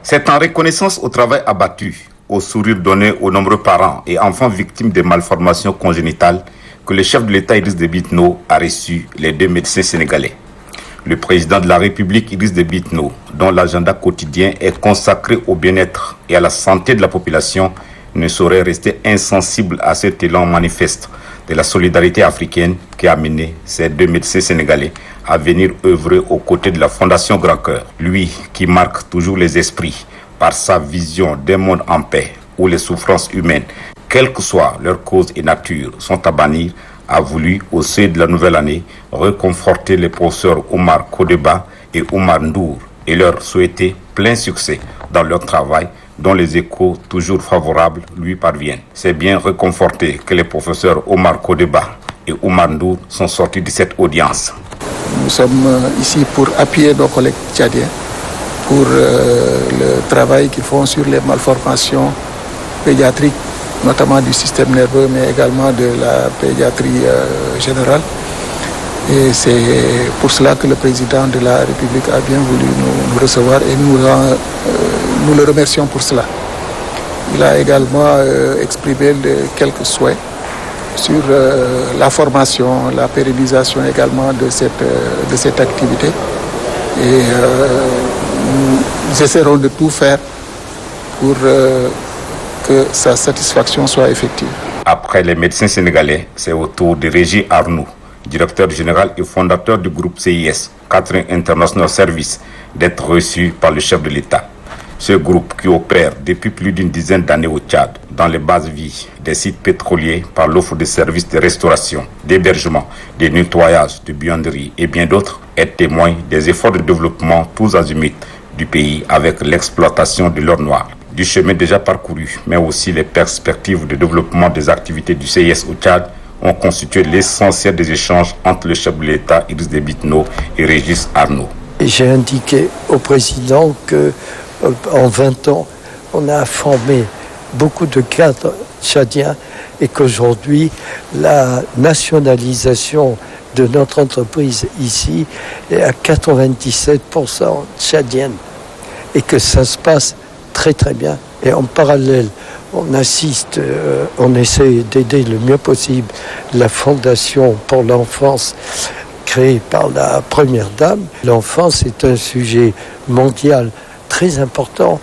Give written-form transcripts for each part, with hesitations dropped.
C'est en reconnaissance au travail abattu, au sourire donné aux nombreux parents et enfants victimes de malformations congénitales que le chef de l'État Idriss Déby Itno a reçu les deux médecins sénégalais. Le président de la République Idriss Déby Itno, dont l'agenda quotidien est consacré au bien-être et à la santé de la population, ne saurait rester insensible à cet élan manifeste de la solidarité africaine qui a amené ces deux médecins sénégalais à venir œuvrer aux côtés de la Fondation Grand Cœur. Lui qui marque toujours les esprits par sa vision d'un monde en paix où les souffrances humaines, quelle que soit leur cause et nature, sont à bannir, a voulu, au seuil de la nouvelle année, réconforter les professeurs Omar Kodeba et Oumar Ndour et leur souhaiter plein succès dans leur travail dont les échos toujours favorables lui parviennent. C'est bien réconforté que les professeurs Omar Kodeba et Oumar Ndour sont sortis de cette audience. Nous sommes ici pour appuyer nos collègues tchadiens pour le travail qu'ils font sur les malformations pédiatriques, notamment du système nerveux, mais également de la pédiatrie générale. Et c'est pour cela que le président de la République a bien voulu nous recevoir et nous le remercions pour cela. Il a également exprimé quelques souhaits sur la formation, la pérennisation également de cette activité. Et nous essaierons de tout faire pour que sa satisfaction soit effective. Après les médecins sénégalais, c'est au tour de Régis Arnoux, directeur général et fondateur du groupe CIS, Catering International Service, d'être reçu par le chef de l'État. Ce groupe qui opère depuis plus d'une dizaine d'années au Tchad, dans les bases vies des sites pétroliers par l'offre de services de restauration, d'hébergement, de nettoyage, de buanderie et bien d'autres, est témoin des efforts de développement tous azimuts du pays avec l'exploitation de l'or noir. Du chemin déjà parcouru, mais aussi les perspectives de développement des activités du CIS au Tchad ont constitué l'essentiel des échanges entre le chef de l'État Idriss Déby Itno et Régis Arnoux. J'ai indiqué au président que en 20 ans, on a formé beaucoup de cadres tchadiens et qu'aujourd'hui, la nationalisation de notre entreprise ici est à 97% tchadienne et que ça se passe très très bien. Et en parallèle, on assiste, on essaie d'aider le mieux possible la Fondation pour l'enfance créée par la Première Dame. L'enfance est un sujet mondial très important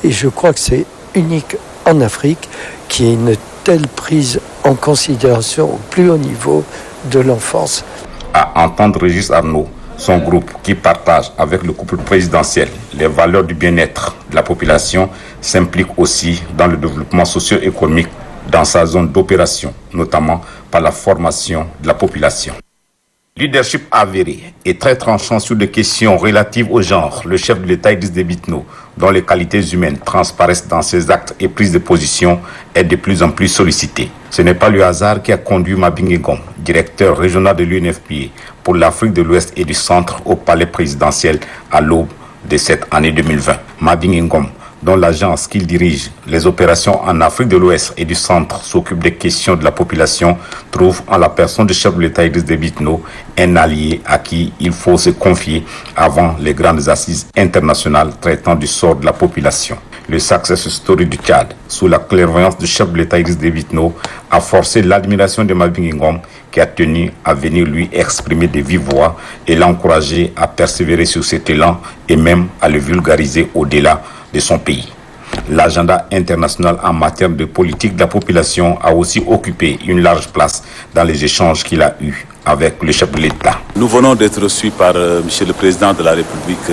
et je crois que c'est unique en Afrique qu'il y ait une telle prise en considération au plus haut niveau de l'enfance. À entendre Régis Arnoux, son groupe qui partage avec le couple présidentiel les valeurs du bien-être de la population s'implique aussi dans le développement socio-économique dans sa zone d'opération, notamment par la formation de la population. Leadership avéré et très tranchant sur des questions relatives au genre, le chef de l'État Idriss Déby Itno, dont les qualités humaines transparaissent dans ses actes et prises de position, est de plus en plus sollicité. Ce n'est pas le hasard qui a conduit Mabingi Ngom, directeur régional de l'UNFPA pour l'Afrique de l'Ouest et du Centre, au palais présidentiel à l'aube de cette année 2020. Mabingi Ngom, dont l'agence qu'il dirige, les opérations en Afrique de l'Ouest et du Centre, s'occupe des questions de la population, trouve en la personne du chef de l'État Idriss Déby Itno un allié à qui il faut se confier avant les grandes assises internationales traitant du sort de la population. Le success story du Tchad, sous la clairvoyance du chef de l'État Idriss Déby Itno, a forcé l'admiration de Mabingi Ngom, qui a tenu à venir lui exprimer de vive voix et l'encourager à persévérer sur cet élan et même à le vulgariser au-delà de son pays. L'agenda international en matière de politique de la population a aussi occupé une large place dans les échanges qu'il a eus avec le chef de l'État. Nous venons d'être reçus par Monsieur le Président de la République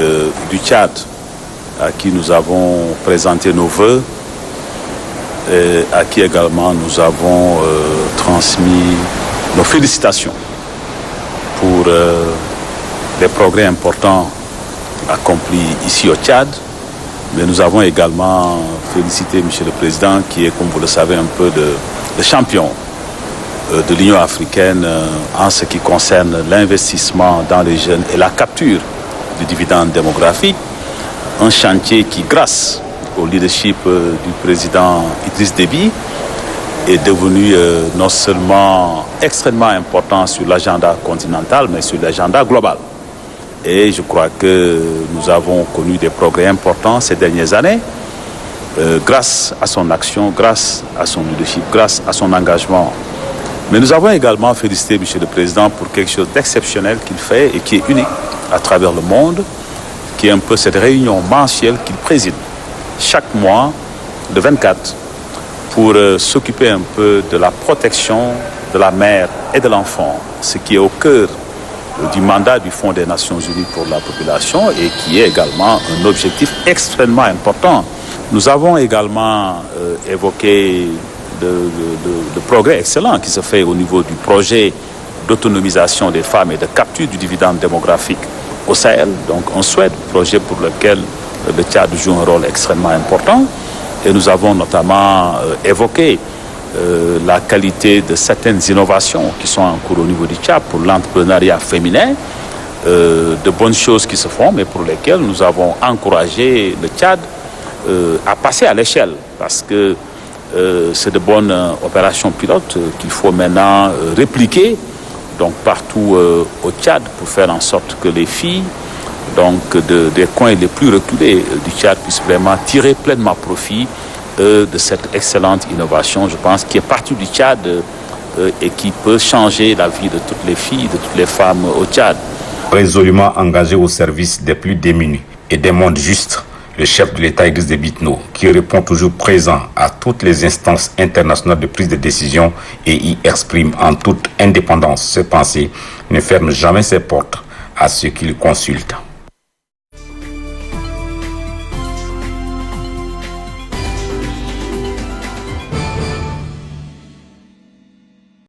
du Tchad, à qui nous avons présenté nos vœux et à qui également nous avons transmis nos félicitations pour les progrès importants accomplis ici au Tchad. Mais nous avons également félicité Monsieur le Président, qui est, comme vous le savez, un peu le champion de l'Union africaine en ce qui concerne l'investissement dans les jeunes et la capture du dividende démographique. Un chantier qui, grâce au leadership du président Idriss Déby, est devenu non seulement extrêmement important sur l'agenda continental, mais sur l'agenda global. Et je crois que nous avons connu des progrès importants ces dernières années, grâce à son action, grâce à son leadership, grâce à son engagement. Mais nous avons également félicité M. le Président pour quelque chose d'exceptionnel qu'il fait et qui est unique à travers le monde, qui est un peu cette réunion mensuelle qu'il préside chaque mois, le 24, pour s'occuper un peu de la protection de la mère et de l'enfant, ce qui est au cœur du mandat du Fonds des Nations Unies pour la population et qui est également un objectif extrêmement important. Nous avons également évoqué de progrès excellents qui se fait au niveau du projet d'autonomisation des femmes et de capture du dividende démographique au Sahel. Donc un souhait projet pour lequel le Tchad joue un rôle extrêmement important. Et nous avons notamment évoqué la qualité de certaines innovations qui sont en cours au niveau du Tchad pour l'entrepreneuriat féminin, de bonnes choses qui se font, mais pour lesquelles nous avons encouragé le Tchad à passer à l'échelle, parce que c'est de bonnes opérations pilotes qu'il faut maintenant répliquer donc partout au Tchad pour faire en sorte que les filles donc des coins les plus reculés du Tchad puissent vraiment tirer pleinement profit de cette excellente innovation, je pense, qui est partie du Tchad et qui peut changer la vie de toutes les filles, de toutes les femmes au Tchad. Résolument engagé au service des plus démunis et des mondes justes, le chef de l'État Idriss Déby Itno, qui répond toujours présent à toutes les instances internationales de prise de décision et y exprime en toute indépendance ses pensées, ne ferme jamais ses portes à ceux qui le consultent.